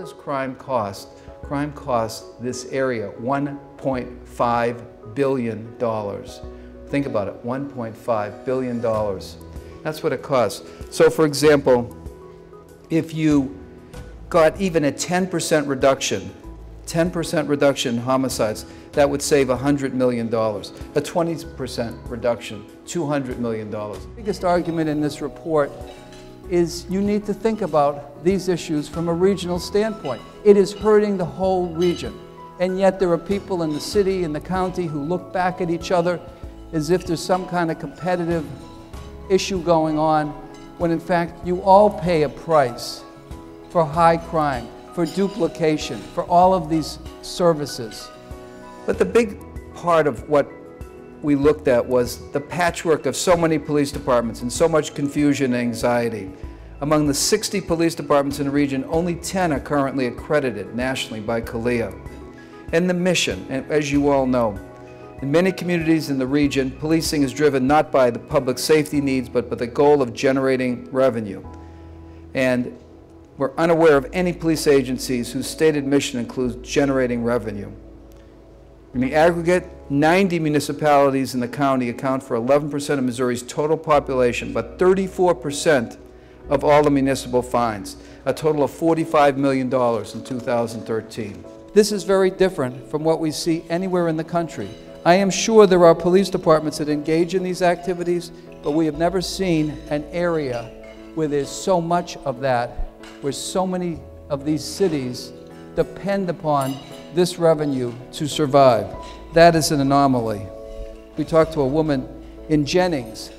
does crime cost? Crime costs this area $1.5 billion. Think about it, $1.5 billion. That's what it costs. So for example, if you got even a 10% reduction in homicides, that would save $100 million. A 20% reduction, $200 million. The biggest argument in this report is you need to think about these issues from a regional standpoint. It is hurting the whole region. And yet there are people in the city and the county who look back at each other as if there's some kind of competitive issue going on, when in fact you all pay a price for high crime, for duplication, for all of these services. But the big part of what we looked at was the patchwork of so many police departments and so much confusion and anxiety. Among the 60 police departments in the region, only 10 are currently accredited nationally by CALEA. And the mission, and as you all know, in many communities in the region, policing is driven not by the public safety needs, but by the goal of generating revenue. And we're unaware of any police agencies whose stated mission includes generating revenue. In the aggregate, 90 municipalities in the county account for 11% of Missouri's total population, but 34% of all the municipal fines, a total of $45 million in 2013. This is very different from what we see anywhere in the country. I am sure there are police departments that engage in these activities, but we have never seen an area where there's so much of that, where so many of these cities depend upon this revenue to survive. That is an anomaly. We talked to a woman in Jennings,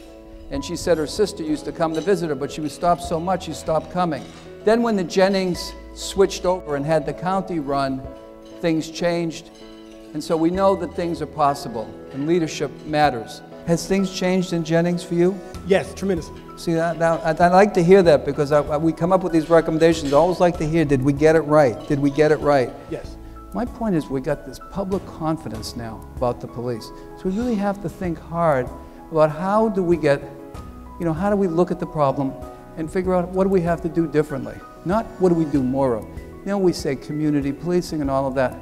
and she said her sister used to come to visit her, but she was stopped so much she stopped coming. Then when the Jennings switched over and had the county run, things changed. And so we know that things are possible, and leadership matters. Has things changed in Jennings for you? Yes, tremendously. See, I'd like to hear that, because we come up with these recommendations. I always like to hear, did we get it right? Did we get it right? Yes. My point is, we got this public confidence now about the police. So we really have to think hard about how do we get, how do we look at the problem and figure out what do we have to do differently? Not what do we do more of. We say community policing and all of that.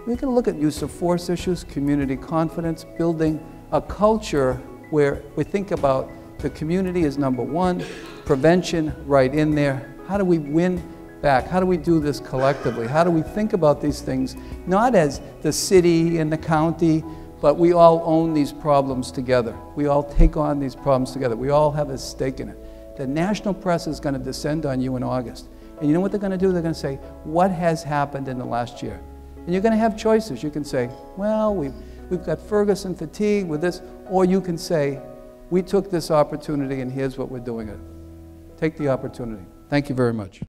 We can look at use of force issues, community confidence, building a culture where we think about the community as number one, prevention right in there. How do we win back? How do we do this collectively? How do we think about these things, not as the city and the county, but we all own these problems together. We all take on these problems together. We all have a stake in it. The national press is going to descend on you in August. And you know what they're going to do? They're going to say, what has happened in the last year? And you're going to have choices. You can say, well, we've got Ferguson fatigue with this, or you can say, we took this opportunity and here's what we're doing it. Take the opportunity. Thank you very much.